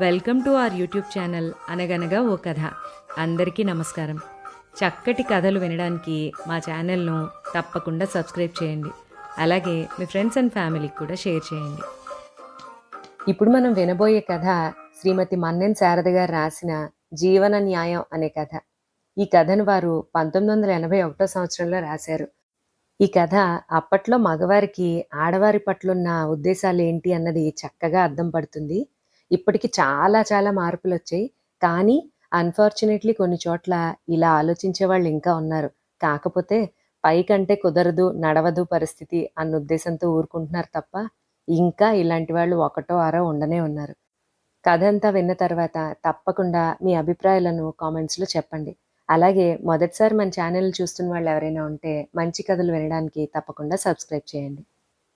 Welcome to our YouTube channel అనగనగా ఓ కథ. అందరికీ నమస్కారం. చక్కటి కథలు వినడానికి మా ఛానల్ను తప్పకుండా సబ్స్క్రైబ్ చేయండి. అలాగే మీ ఫ్రెండ్స్ అండ్ ఫ్యామిలీకి కూడా షేర్ చేయండి. ఇప్పుడు మనం వినబోయే కథ శ్రీమతి మన్నెన్ శారద గారు రాసిన జీవన న్యాయం అనే కథ. ఈ కథను వారు 1981 సంవత్సరంలో రాశారు. ఈ కథ అప్పట్లో మగవారికి ఆడవారి పట్లున్న ఉద్దేశాలు ఏంటి అన్నది చక్కగా అర్థం పడుతుంది. ఇప్పటికి చాలా చాలా మార్పులొచ్చాయి. కానీ అన్‌ఫార్చునేట్‌లీ కొన్ని చోట్ల ఇలా ఆలోచించే వాళ్ళు ఇంకా ఉన్నారు. కాకపోతే పైకంటే కుదరదు, నడవదు పరిస్థితి అన్న ఉద్దేశంతో ఊరుకుంటున్నారు తప్ప, ఇంకా ఇలాంటి వాళ్ళు ఒకటో అరో ఉండనే ఉన్నారు. కథంతా విన్న తర్వాత తప్పకుండా మీ అభిప్రాయాలను కామెంట్స్‌లో చెప్పండి. అలాగే మొదటిసారి మన ఛానెల్‌ని చూస్తున్న వాళ్ళు ఎవరైనా ఉంటే మంచి కథలు వినడానికి తప్పకుండా సబ్స్క్రైబ్ చేయండి.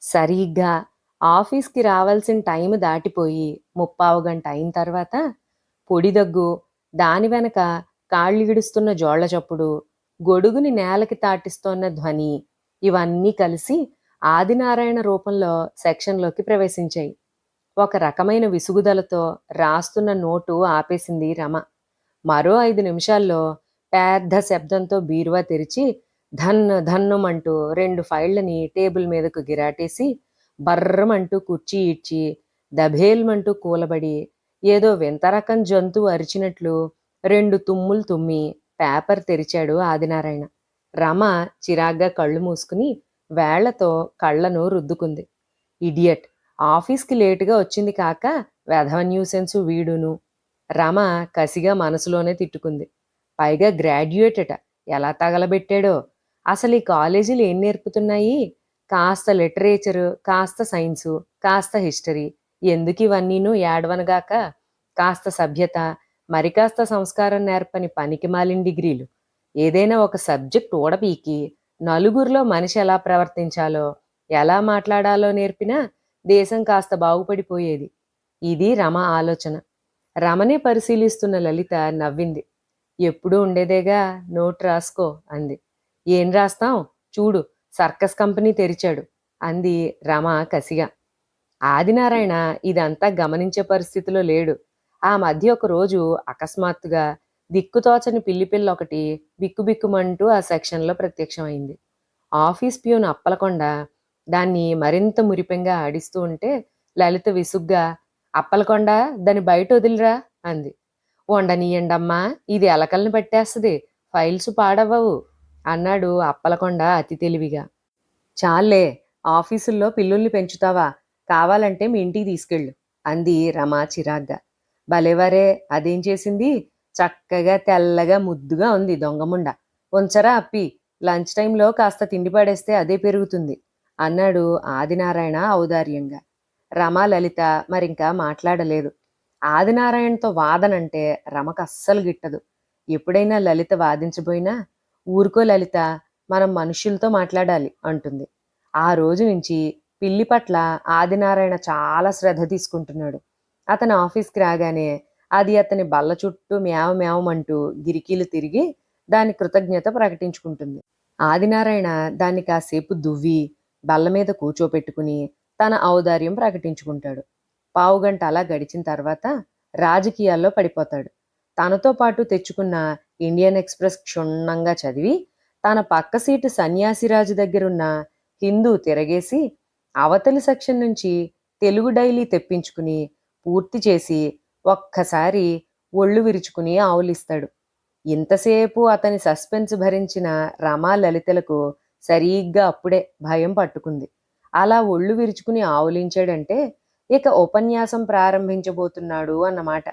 సరిగ్గా ఆఫీస్‌కి రావాల్సిన టైం దాటిపోయి ముప్పావు గంట అయిన తర్వాత పొడి దగ్గు, దాని వెనక కాళ్ళీడుస్తున్న జోళ్ల చప్పుడు, గొడుగుని నేలకి తాటిస్తోన్న ధ్వని ఇవన్నీ కలిసి ఆదినారాయణ రూపంలో సెక్షన్‌లోకి ప్రవేశించాయి. ఒక రకమైన విసుగుదలతో రాస్తున్న నోటు ఆపేసింది రమ. మరో 5 నిమిషాల్లో పెద్ద శబ్దంతో బీరువా తెరిచి ధన్ను ధన్నుమంటూ 2 ఫైళ్ళని టేబుల్ మీదకు గిరాటేసి బర్రమంటూ కుర్చీ ఈడ్చి దభేల్మంటూ కూలబడి ఏదో వింత రకం జంతువు అరిచినట్లు 2 తుమ్ములు తుమ్మి పేపర్ తెరిచాడు ఆదినారాయణ. రమ చిరాగ్గా కళ్ళు మూసుకుని వేళ్లతో కళ్ళను రుద్దుకుంది. ఇడియట్, ఆఫీస్కి లేటుగా వచ్చింది కాక వెధవ న్యూసెన్సు వీడును. రమ కసిగా మనసులోనే తిట్టుకుంది. పైగా గ్రాడ్యుయేటట, ఎలా తగలబెట్టాడో. అసలు ఈ కాలేజీలు ఏం నేర్పుతున్నాయి? కాస్త లిటరేచరు, కాస్త సైన్సు, కాస్త హిస్టరీ, ఎందుకు ఇవన్నీను ఏడవనగాక కాస్త సభ్యత, మరి కాస్త సంస్కారం నేర్పని పనికిమాలిన డిగ్రీలు. ఏదైనా ఒక సబ్జెక్ట్ ఊడపీకి నలుగురిలో మనిషి ఎలా ప్రవర్తించాలో, ఎలా మాట్లాడాలో నేర్పినా దేశం కాస్త బాగుపడిపోయేది. ఇది రమ ఆలోచన. రమనే పరిశీలిస్తున్న లలిత నవ్వింది. ఎప్పుడూ ఉండేదేగా, నోట్ రాసుకో అంది. ఏం రాస్తాం చూడు, సర్కస్ కంపెనీ తెరిచాడు అంది రమ కసిగా. ఆదినారాయణ ఇదంతా గమనించే పరిస్థితిలో లేడు. ఆ మధ్య ఒక రోజు అకస్మాత్తుగా దిక్కుతోచని పిల్లిపిల్ల ఒకటి బిక్కుబిక్కుమంటూ ఆ సెక్షన్లో ప్రత్యక్షమైంది. ఆఫీస్ ప్యూన్ అప్పలకొండ దాన్ని మరింత మురిపెంగా ఆడిస్తూ ఉంటే లలిత విసుగ్గా, అప్పలకొండ దాన్ని బయట వదిలిరా అంది. ఉండనీయండమ్మా, ఇది ఎలకల్ని పట్టేస్తుంది, ఫైల్స్ పాడవ్వవు అన్నాడు అప్పలకొండ అతి తెలివిగా. చాలే, ఆఫీసుల్లో పిల్లుల్ని పెంచుతావా? కావాలంటే మీ ఇంటికి తీసుకెళ్ళు అంది రమ చిరాగ్గా. భలేవరే, అదేం చేసింది? చక్కగా తెల్లగా ముద్దుగా ఉంది దొంగముండ. ఉంచరా అప్పి, లంచ్ టైంలో కాస్త తిండి పడేస్తే అదే పెరుగుతుంది అన్నాడు ఆదినారాయణ ఔదార్యంగా. రమ లలిత మరింకా మాట్లాడలేదు. ఆదినారాయణతో వాదనంటే రమకు అస్సలు గిట్టదు. ఎప్పుడైనా లలిత వాదించబోయినా, ఊరుకో లలిత, మనం మనుష్యులతో మాట్లాడాలి అంటుంది. ఆ రోజు నుంచి పిల్లి పట్ల ఆదినారాయణ చాలా శ్రద్ధ తీసుకుంటున్నాడు. అతను ఆఫీస్కి రాగానే అది అతని బల్ల చుట్టూ మేవ మేవమంటూ గిరికీలు తిరిగి దాని కృతజ్ఞత ప్రకటించుకుంటుంది. ఆదినారాయణ దాన్ని కాసేపు దువ్వి బల్ల మీద కూర్చోపెట్టుకుని తన ఔదార్యం ప్రకటించుకుంటాడు. పావుగంట అలా గడిచిన తర్వాత రాజకీయాల్లో పడిపోతాడు. తనతో పాటు తెచ్చుకున్న ఇండియన్ ఎక్స్‌ప్రెస్ క్షుణ్ణంగా చదివి తన పక్క సీటు సన్యాసిరాజు దగ్గరున్న హిందూ తిరగేసి అవతలి సెక్షన్ నుంచి తెలుగు డైలీ తెప్పించుకుని పూర్తి చేసి ఒక్కసారి ఒళ్ళు విరుచుకుని ఆవులిస్తాడు. ఇంతసేపు అతని సస్పెన్స్ భరించిన రమా లలితలకు సరిగ్గా అప్పుడే భయం పట్టుకుంది. అలా ఒళ్ళు విరుచుకుని ఆవులించాడంటే ఇక ఉపన్యాసం ప్రారంభించబోతున్నాడు అన్నమాట.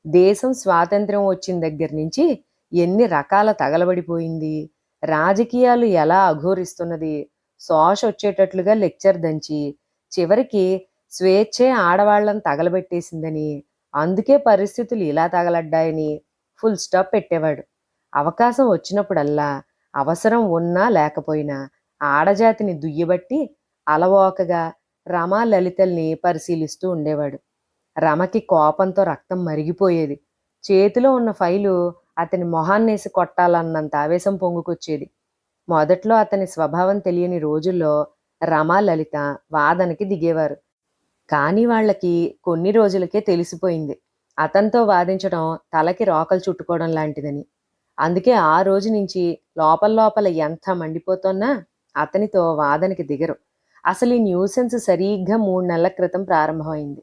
దేశం స్వాతంత్ర్యం వచ్చిన దగ్గర నుంచి ఎన్ని రకాల తగలబడిపోయింది, రాజకీయాలు ఎలా అఘోరిస్తున్నది, శోష వచ్చేటట్లుగా లెక్చర్ దంచి చివరికి స్వేచ్ఛే ఆడవాళ్లను తగలబెట్టేసిందని, అందుకే పరిస్థితులు ఇలా తగలడ్డాయని ఫుల్ స్టాప్ పెట్టేవాడు. అవకాశం వచ్చినప్పుడల్లా అవసరం ఉన్నా లేకపోయినా ఆడజాతిని దుయ్యబట్టి అలవోకగా రమా లలితల్ని పరిశీలిస్తూ ఉండేవాడు. రమకి కోపంతో రక్తం మరిగిపోయేది. చేతిలో ఉన్న ఫైలు అతని మొహాన్నేసి కొట్టాలన్నంత ఆవేశం పొంగుకొచ్చేది. మొదట్లో అతని స్వభావం తెలియని రోజుల్లో రమా లలిత వాదనకి దిగేవారు. కానీ వాళ్ళకి కొన్ని రోజులకే తెలిసిపోయింది, అతనితో వాదించడం తలకి రోకలు చుట్టుకోవడం లాంటిదని. అందుకే ఆ రోజు నుంచి లోపల లోపల ఎంత మండిపోతున్నా అతనితో వాదనకి దిగరు. అసలు ఈ న్యూసెన్స్ సరిగ్గా 3 నెలల క్రితం ప్రారంభమైంది.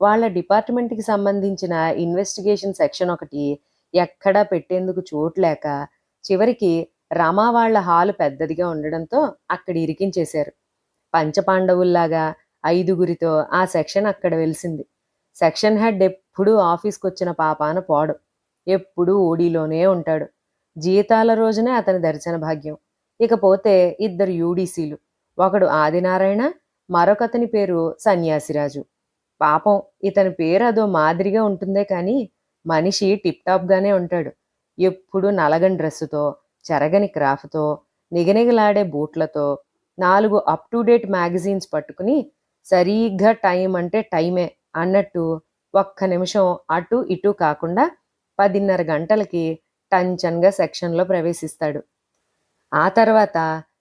వాళ్ళ డిపార్ట్మెంట్‌కి సంబంధించిన ఇన్వెస్టిగేషన్ సెక్షన్ ఒకటి ఎక్కడా పెట్టేందుకు చోటు లేక, చివరికి రమ వాళ్ళ హాలు పెద్దదిగా ఉండడంతో అక్కడ ఇరికించేశారు. పంచపాండవుల్లాగా ఐదుగురితో ఆ సెక్షన్ అక్కడ వెలిసింది. సెక్షన్ హెడ్ ఎప్పుడూ ఆఫీస్‌కొచ్చిన పాపాన పోడు. ఎప్పుడూ ఓడీలోనే ఉంటాడు. జీతాల రోజునే అతని దర్శన భాగ్యం. ఇకపోతే ఇద్దరు యూడీసీలు. ఒకడు ఆదినారాయణ, మరొకతని పేరు సన్యాసిరాజు. పాపం ఇతని పేరు అదో మాదిరిగా ఉంటుందే కానీ మనిషి టిప్ టాప్‌గానే ఉంటాడు. ఎప్పుడూ నలగని డ్రెస్సుతో, చెరగని క్రాఫ్‌తో, నిగనిగలాడే బూట్లతో, 4 అప్ టు డేట్ మ్యాగజైన్స్ పట్టుకుని సరిగ్గా టైం అంటే టైమే అన్నట్టు ఒక్క నిమిషం అటు ఇటు కాకుండా 10:30 గంటలకి టంచన్‌గా సెక్షన్‌లో ప్రవేశిస్తాడు. ఆ తర్వాత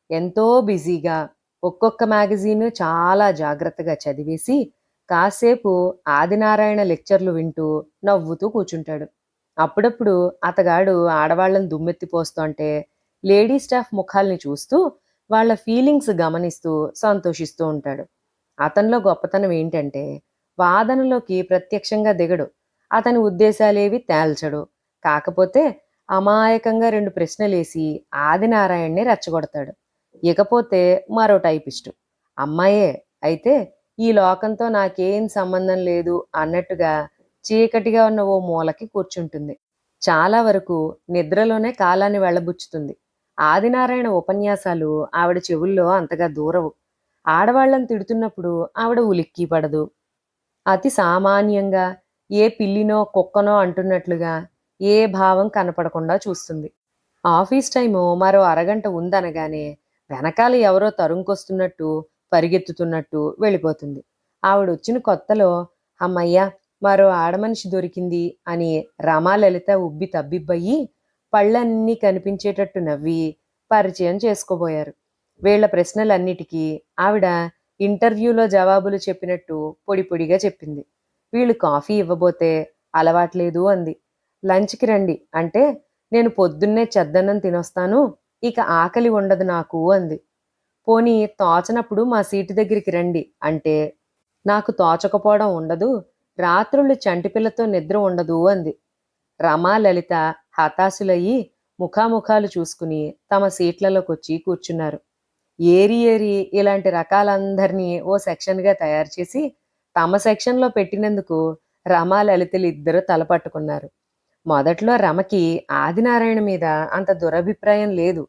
ఎంతో బిజీగా ఒక్కొక్క మ్యాగజీను చాలా జాగ్రత్తగా చదివేసి కాసేపు ఆదినారాయణ లెక్చర్లు వింటూ నవ్వుతూ కూర్చుంటాడు. అప్పుడప్పుడు అతగాడు ఆడవాళ్ళని దుమ్మెత్తిపోస్తుంటే లేడీ స్టాఫ్ ముఖాల్ని చూస్తూ వాళ్ళ ఫీలింగ్స్ గమనిస్తూ సంతోషిస్తూ ఉంటాడు. అతనిలో గొప్పతనం ఏంటంటే వాదనలోకి ప్రత్యక్షంగా దిగడు. అతని ఉద్దేశాలేవి తేల్చడు. కాకపోతే అమాయకంగా 2 ప్రశ్నలేసి ఆదినారాయణ్ణి రెచ్చగొడతాడు. ఇకపోతే మరో టైపిస్టు. అమ్మాయే అయితే ఈ లోకంతో నాకేం సంబంధం లేదు అన్నట్టుగా చీకటిగా ఉన్న ఓ మూలకి కూర్చుంటుంది. చాలా వరకు నిద్రలోనే కాలాన్ని వెళ్ళబుచ్చుతుంది. ఆదినారాయణ ఉపన్యాసాలు ఆవిడ చెవుల్లో అంతగా దూరవు. ఆడవాళ్ళని తిడుతున్నప్పుడు ఆవిడ ఉలిక్కి పడదు. అతి సామాన్యంగా ఏ పిల్లినో కుక్కనో అంటున్నట్లుగా ఏ భావం కనపడకుండా చూస్తుంది. ఆఫీస్ టైము మరో అరగంట ఉందనగానే వెనకాల ఎవరో తరుముకొస్తున్నట్టు పరిగెత్తుతున్నట్టు వెళ్ళిపోతుంది. ఆవిడొచ్చిన కొత్తలో అమ్మయ్య మరో ఆడమనిషి దొరికింది అని రమాలలిత ఉబ్బి తబ్బిబ్బయి పళ్ళన్నీ కనిపించేటట్టు నవ్వి పరిచయం చేసుకోబోయారు. వీళ్ల ప్రశ్నలన్నిటికీ ఆవిడ ఇంటర్వ్యూలో జవాబులు చెప్పినట్టు పొడి పొడిగా చెప్పింది. వీళ్ళు కాఫీ ఇవ్వబోతే అలవాట్లేదు అంది. లంచ్‌కి రండి అంటే నేను పొద్దున్నే చెద్దన్నం తినొస్తాను, ఇక ఆకలి ఉండదు నాకు అంది. పోనీ తోచనప్పుడు మా సీటు దగ్గరికి రండి అంటే నాకు తోచకపోవడం ఉండదు, రాత్రుళ్ళు చంటిపిల్లతో నిద్ర ఉండదు అంది. రమా లలిత హతాశులయ్యి ముఖాముఖాలు చూసుకుని తమ సీట్లలోకొచ్చి కూర్చున్నారు. ఏరి ఏరి ఇలాంటి రకాలందరినీ ఓ సెక్షన్‌గా తయారు చేసి తమ సెక్షన్‌లో పెట్టినందుకు రమా లలితలిద్దరూ తలపట్టుకున్నారు. మొదట్లో రమకి ఆదినారాయణ మీద అంత దురభిప్రాయం లేదు.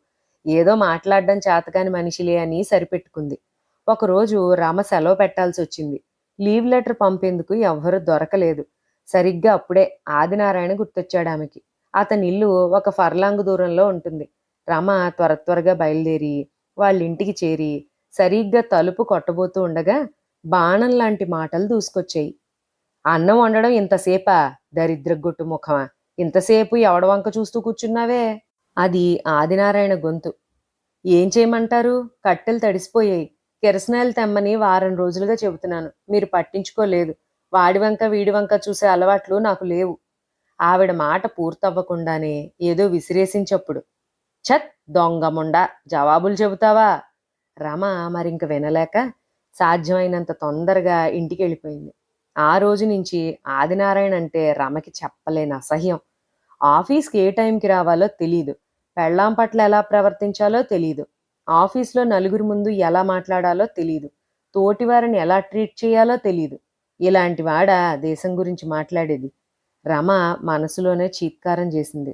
ఏదో మాట్లాడడం చేతకాని మనిషిలే అని సరిపెట్టుకుంది. ఒకరోజు రమ సెలవు పెట్టాల్సొచ్చింది. లీవ్ లెటర్ పంపేందుకు ఎవ్వరూ దొరకలేదు. సరిగ్గా అప్పుడే ఆదినారాయణ గుర్తొచ్చాడామెకి. అతనిల్లు ఒక ఫర్లాంగు దూరంలో ఉంటుంది. రమ త్వర త్వరగా బయలుదేరి వాళ్ళింటికి చేరి సరిగ్గా తలుపు కొట్టబోతూ ఉండగా బాణం లాంటి మాటలు దూసుకొచ్చాయి. అన్నం వండడం ఇంతసేపా? దరిద్రగొట్టు ముఖమా! ఇంతసేపు ఎవడ వంక చూస్తూ కూర్చున్నావే? అది ఆదినారాయణ గొంతు. ఏం చేయమంటారు? కట్టెలు తడిసిపోయాయి. కిరసనాయిలు తెమ్మని వారం రోజులుగా చెబుతున్నాను. మీరు పట్టించుకోలేదు. వాడి వంక వీడి వంక చూసే అలవాట్లు నాకు లేవు. ఆవిడ మాట పూర్తవ్వకుండానే ఏదో విసిరేసించప్పుడు. ఛత్ దొంగముండా జవాబులు చెబుతావా? రమ మరింక వినలేక సాధ్యమైనంత తొందరగా ఇంటికెళ్ళిపోయింది. ఆ రోజు నుంచి ఆదినారాయణ అంటే రమకి చెప్పలేని అసహ్యం. ఆఫీస్‌కి ఏ టైంకి రావాలో తెలీదు. పెళ్ళాం పట్ల ఎలా ప్రవర్తించాలో తెలీదు. ఆఫీస్‌లో నలుగురి ముందు ఎలా మాట్లాడాలో తెలీదు. తోటివారిని ఎలా ట్రీట్ చేయాలో తెలీదు. ఇలాంటి వాడా దేశం గురించి మాట్లాడేది? రమ మనసులోనే చీత్కారం చేసింది.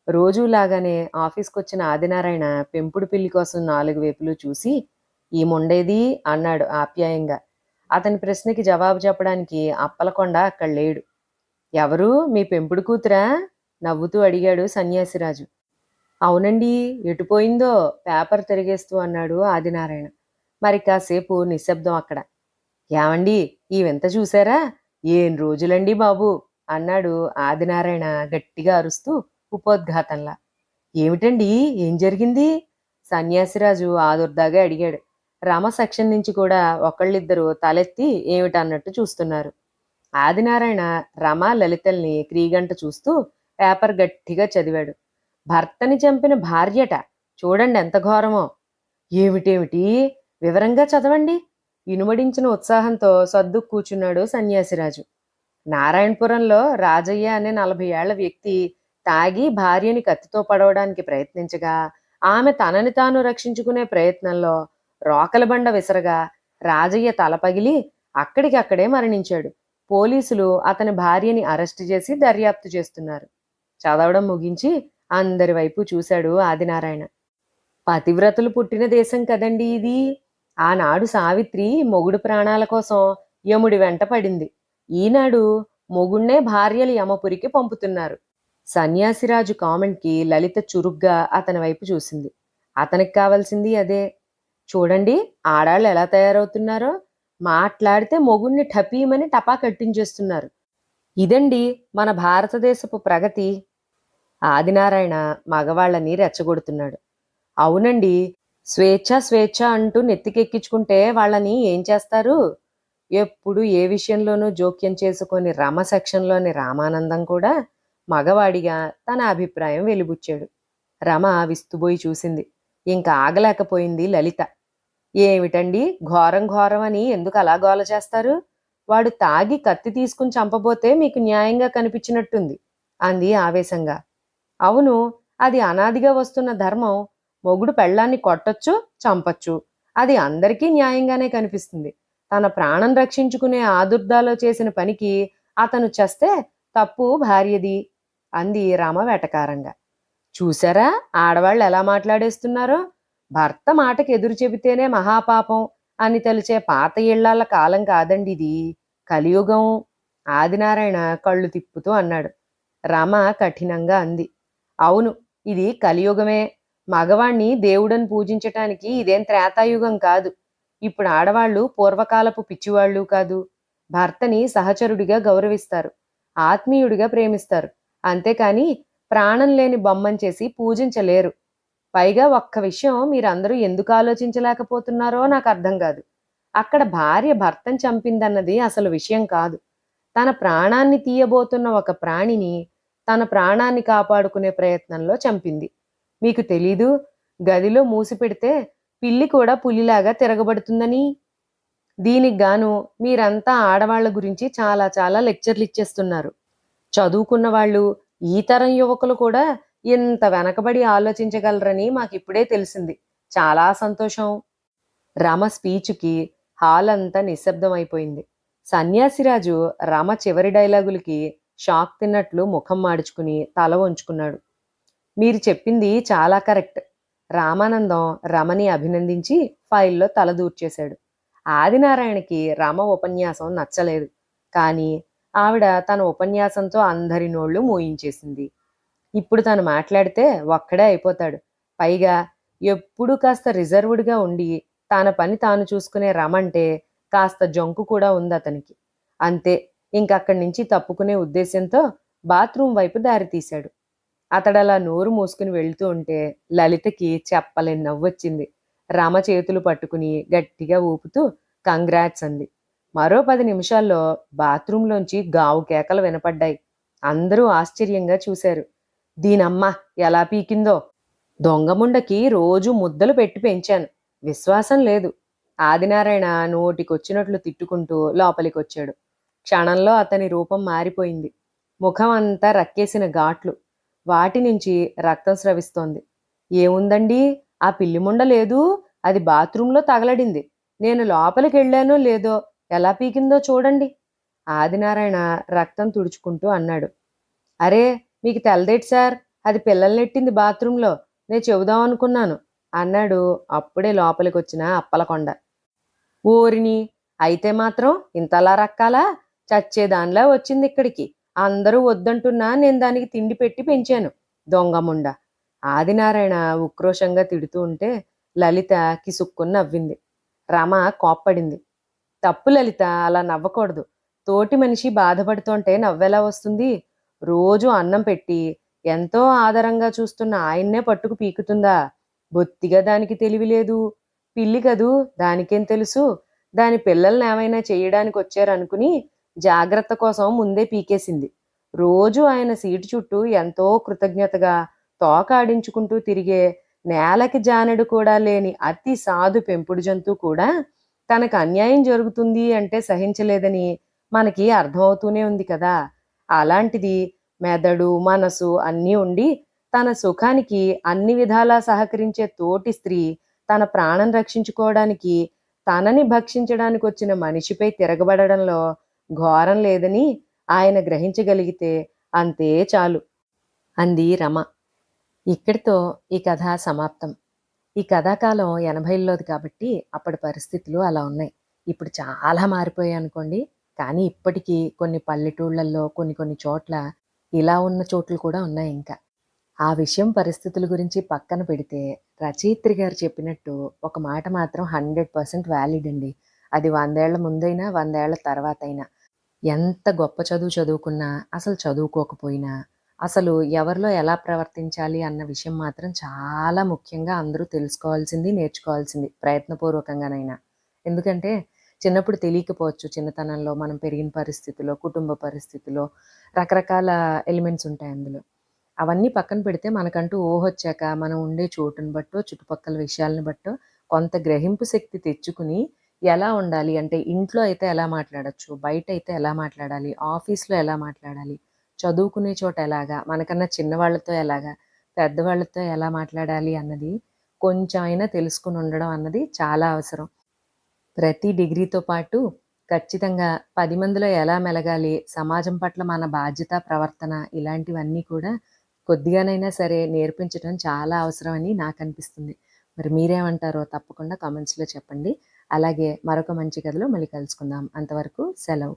రోజూలాగానే ఆఫీస్‌కొచ్చిన ఆదినారాయణ పెంపుడు పిల్లి కోసం 4 వైపులు చూసి, "ఈముండేది?" అన్నాడు ఆప్యాయంగా. అతని ప్రశ్నకి జవాబు చెప్పడానికి అప్పలకొండ అక్కడ లేడు. "ఎవరు? మీ పెంపుడు కూతురా?" నవ్వుతూ అడిగాడు సన్యాసిరాజు. "అవునండీ, ఎటుపోయిందో?" పేపర్ తిరగేస్తూ అన్నాడు ఆదినారాయణ. మరి కాసేపు నిశ్శబ్దం అక్కడ. "ఏవండీ, ఈ వింత చూశారా? ఏం రోజులండి బాబు" అన్నాడు ఆదినారాయణ గట్టిగా అరుస్తూ ఉపోద్ఘాతంలా. "ఏమిటండి? ఏం జరిగింది?" సన్యాసిరాజు ఆదుర్దాగా అడిగాడు. రమ సెక్షన్ నుంచి కూడా ఒకళ్ళిద్దరు తలెత్తి ఏమిటన్నట్టు చూస్తున్నారు. ఆదినారాయణ రమ లలితల్ని క్రీగంట చూస్తూ పేపర్ గట్టిగా చదివాడు. భర్తని చంపిన భార్యట, చూడండి ఎంత ఘోరమో. ఏమిటేమిటి, వివరంగా చదవండి. ఇనుమడించిన ఉత్సాహంతో సర్దు కూర్చున్నాడు సన్యాసిరాజు. నారాయణపురంలో రాజయ్య అనే 40 ఏళ్ల వ్యక్తి తాగి భార్యని కత్తితో పడవడానికి ప్రయత్నించగా, ఆమె తనని తాను రక్షించుకునే ప్రయత్నంలో రోకల బండ విసరగా రాజయ్య తల పగిలి అక్కడికక్కడే మరణించాడు. పోలీసులు అతని భార్యని అరెస్టు చేసి దర్యాప్తు చేస్తున్నారు. చదవడం ముగించి అందరి వైపు చూశాడు ఆదినారాయణ. పతివ్రతలు పుట్టిన దేశం కదండి ఇది. ఆనాడు సావిత్రి మొగుడు ప్రాణాల కోసం యముడి వెంట పడింది. ఈనాడు మొగుణ్ణే భార్యలు యమపురికి పంపుతున్నారు. సన్యాసిరాజు కామెంట్కి లలిత చురుగ్గా అతని వైపు చూసింది. అతనికి కావాల్సింది అదే. చూడండి ఆడాళ్ళు ఎలా తయారవుతున్నారో, మాట్లాడితే మొగుణ్ణి ఠపీమని టపా కట్టించేస్తున్నారు. ఇదండి మన భారతదేశపు ప్రగతి. ఆదినారాయణ మగవాళ్ళని రెచ్చగొడుతున్నాడు. అవునండి, స్వేచ్ఛ స్వేచ్ఛ అంటూ నెత్తికెక్కించుకుంటే వాళ్ళని ఏం చేస్తారు? ఎప్పుడు ఏ విషయంలోనూ జోక్యం చేసుకొని రమ సెక్షన్లోని రామానందం కూడా మగవాడిగా తన అభిప్రాయం వెలిబుచ్చాడు. రమ విస్తుబోయి చూసింది. ఇంకా ఆగలేకపోయింది లలిత. ఏమిటండి ఘోరం ఘోరం అని ఎందుకు అలా గోల చేస్తారు? వాడు తాగి కత్తి తీసుకుని చంపబోతే మీకు న్యాయంగా కనిపించినట్టుంది అంది ఆవేశంగా. అవును, అది అనాదిగా వస్తున్న ధర్మం. మొగుడు పెళ్ళాన్ని కొట్టొచ్చు, చంపచ్చు. అది అందరికీ న్యాయంగానే కనిపిస్తుంది. తన ప్రాణం రక్షించుకునే ఆదుర్దాలో చేసిన పనికి అతను చేస్తే తప్పు భార్యది అంది రమ వెటకారంగా. చూసారా ఆడవాళ్ళు ఎలా మాట్లాడేస్తున్నారో? భర్త మాటకి ఎదురు చెబితేనే మహాపాపం అని తలిచే పాత ఇళ్లాల కాలం కాదండి ఇది, కలియుగం. ఆదినారాయణ కళ్ళు తిప్పుతూ అన్నాడు. రమ కఠినంగా అంది. అవును, ఇది కలియుగమే. మగవాణ్ణి దేవుడని పూజించటానికి ఇదేం త్రేతాయుగం కాదు. ఇప్పుడు ఆడవాళ్లు పూర్వకాలపు పిచ్చివాళ్ళు కాదు. భర్తని సహచరుడిగా గౌరవిస్తారు, ఆత్మీయుడిగా ప్రేమిస్తారు. అంతేకాని ప్రాణం లేని బొమ్మని చేసి పూజించలేరు. పైగా ఒక్క విషయం మీరందరూ ఎందుకు ఆలోచించలేకపోతున్నారో నాకు అర్థం కాదు. అక్కడ భార్య భర్తను చంపిందన్నది అసలు విషయం కాదు. తన ప్రాణాన్ని తీయబోతున్న ఒక ప్రాణిని తన ప్రాణాన్ని కాపాడుకునే ప్రయత్నంలో చంపింది. మీకు తెలీదు, గదిలో మూసిపెడితే పిల్లి కూడా పులిలాగా తిరగబడుతుందని? దీనికి గాను మీరంతా ఆడవాళ్ల గురించి చాలా చాలా లెక్చర్లు ఇచ్చేస్తున్నారు. చదువుకున్న వాళ్ళు, ఈ తరం యువకులు కూడా ఇంత వెనకబడి ఆలోచించగలరని మాకిప్పుడే తెలిసింది. చాలా సంతోషం. రమ స్పీచ్కి హాల్ అంతా నిశ్శబ్దం అయిపోయింది. సన్యాసిరాజు రమ చివరి డైలాగులకి షాక్ తిన్నట్లు ముఖం మాడుచుకుని తల వంచుకున్నాడు. మీరు చెప్పింది చాలా కరెక్ట్. రామానందం రమని అభినందించి ఫైల్లో తల దూర్చేశాడు. ఆదినారాయణకి రమ ఉపన్యాసం నచ్చలేదు. కానీ ఆవిడ తన ఉపన్యాసంతో అందరి నోళ్లు మూయించేసింది. ఇప్పుడు తను మాట్లాడితే ఒక్కడే అయిపోతాడు. పైగా ఎప్పుడూ కాస్త రిజర్వ్డ్గా ఉండి తన పని తాను చూసుకునే రమంటే కాస్త జంకు కూడా ఉంది అతనికి. అంతే, ఇంకక్కడి నుంచి తప్పుకునే ఉద్దేశంతో బాత్రూం వైపు దారి తీశాడు. అతడలా నోరు మూసుకుని వెళ్తూ ఉంటే లలితకి చెప్పలేని నవ్వొచ్చింది. రమ చేతులు పట్టుకుని గట్టిగా ఊపుతూ కంగ్రాట్స్ అంది. మరో 10 నిమిషాల్లో బాత్రూంలోంచి గావు కేకలు వినపడ్డాయి. అందరూ ఆశ్చర్యంగా చూశారు. దీనమ్మ ఎలా పీకిందో! దొంగముండకి రోజు ముద్దలు పెట్టి పెంచాను, విశ్వాసం లేదు. ఆదినారాయణ నోటికొచ్చినట్లు తిట్టుకుంటూ లోపలికొచ్చాడు. క్షణంలో అతని రూపం మారిపోయింది. ముఖం అంతా రక్కేసిన ఘాట్లు, వాటి నుంచి రక్తం స్రవిస్తోంది. ఏముందండి, ఆ పిల్లిముండ లేదు, అది బాత్రూంలో తగలడింది. నేను లోపలికి వెళ్ళానో లేదో, ఎలా పీకిందో చూడండి. ఆదినారాయణ రక్తం తుడుచుకుంటూ అన్నాడు. అరే, మీకు తెలదేటి సార్, అది పిల్లల్నెట్టింది బాత్రూంలో, నేను చెబుదాం అనుకున్నాను అన్నాడు అప్పుడే లోపలికొచ్చిన అప్పలకొండ. ఓరిని, అయితే మాత్రం ఇంతలా రక్కాలా? చచ్చేదానిలా వచ్చింది ఇక్కడికి. అందరూ వద్దంటున్నా నేను దానికి తిండి పెట్టి పెంచాను, దొంగముండ. ఆదినారాయణ ఉక్రోషంగా తిడుతూ ఉంటే లలిత కిసుక్కుని నవ్వింది. రమ కోప్పడింది. తప్పు లలిత, అలా నవ్వకూడదు. తోటి మనిషి బాధపడుతుంటే నవ్వెలా వస్తుంది? రోజు అన్నం పెట్టి ఎంతో ఆదరంగా చూస్తున్న ఆయన్నే పట్టుకు పీకుతుందా? బొత్తిగా దానికి తెలివి లేదు. పిల్లి కదూ, దానికేం తెలుసు? దాని పిల్లల్ని ఏమైనా చేయడానికి వచ్చారనుకుని జాగ్రత్త కోసం ముందే పీకేసింది. రోజూ ఆయన సీటు చుట్టూ ఎంతో కృతజ్ఞతగా తోక ఆడించుకుంటూ తిరిగే, నేలకి జానెడు కూడా లేని అతి సాధు పెంపుడు జంతువు కూడా తనకు అన్యాయం జరుగుతుంది అంటే సహించలేదని మనకి అర్థమవుతూనే ఉంది కదా! అలాంటిది మెదడు, మనసు అన్నీ ఉండి తన సుఖానికి అన్ని విధాలా సహకరించే తోటి స్త్రీ తన ప్రాణం రక్షించుకోవడానికి తనని భక్షించడానికొచ్చిన మనిషిపై తిరగబడడంలో ఘోరం లేదని ఆయన గ్రహించగలిగితే అంతే చాలు అంది రమ. ఇక్కడితో ఈ కథ సమాప్తం. ఈ కథాకాలం 80ల్లోది కాబట్టి అప్పటి పరిస్థితులు అలా ఉన్నాయి. ఇప్పుడు చాలా మారిపోయాయనుకోండి. కానీ ఇప్పటికీ కొన్ని పల్లెటూళ్ళల్లో కొన్ని కొన్ని చోట్ల ఇలా ఉన్న చోట్లు కూడా ఉన్నాయింకా. ఆ విషయం పరిస్థితుల గురించి పక్కన పెడితే రచయిత్రి గారు చెప్పినట్టు ఒక మాట మాత్రం 100% వ్యాలిడ్ అండి. అది 100 ఏళ్ల ముందైనా, 100 ఏళ్ల తర్వాతైనా. ఎంత గొప్ప చదువు చదువుకున్నా, అసలు చదువుకోకపోయినా, అసలు ఎవరిలో ఎలా ప్రవర్తించాలి అన్న విషయం మాత్రం చాలా ముఖ్యంగా అందరూ తెలుసుకోవాల్సింది, నేర్చుకోవాల్సింది ప్రయత్నపూర్వకంగానైనా. ఎందుకంటే చిన్నప్పుడు తెలియకపోవచ్చు. చిన్నతనంలో మనం పెరిగిన పరిస్థితిలో, కుటుంబ పరిస్థితిలో రకరకాల ఎలిమెంట్స్ ఉంటాయి అందులో. అవన్నీ పక్కన పెడితే మనకంటూ ఊహొచ్చాక మనం ఉండే చోటుని బట్టో, చుట్టుపక్కల విషయాలను బట్టో కొంత గ్రహింపు శక్తి తెచ్చుకుని ఎలా ఉండాలి అంటే ఇంట్లో అయితే ఎలా మాట్లాడొచ్చు, బయటైతే ఎలా మాట్లాడాలి, ఆఫీస్‌లో ఎలా మాట్లాడాలి, చదువుకునే చోట ఎలాగా, మనకన్నా చిన్నవాళ్ళతో ఎలాగా, పెద్దవాళ్ళతో ఎలా మాట్లాడాలి అన్నది కొంచెం అయినా తెలుసుకొని ఉండడం అన్నది చాలా అవసరం. ప్రతి డిగ్రీతో పాటు ఖచ్చితంగా 10 మందిలో ఎలా మెలగాలి, సమాజం పట్ల మన బాధ్యత, ప్రవర్తన ఇలాంటివన్నీ కూడా కొద్దిగానైనా సరే నేర్పించడం చాలా అవసరమని నాకనిపిస్తుంది. మరి మీరేమంటారో తప్పకుండా కామెంట్స్‌లో చెప్పండి. అలాగే మరొక మంచి కథలో మళ్ళీ కలుసుకుందాం. అంతవరకు సెలవు.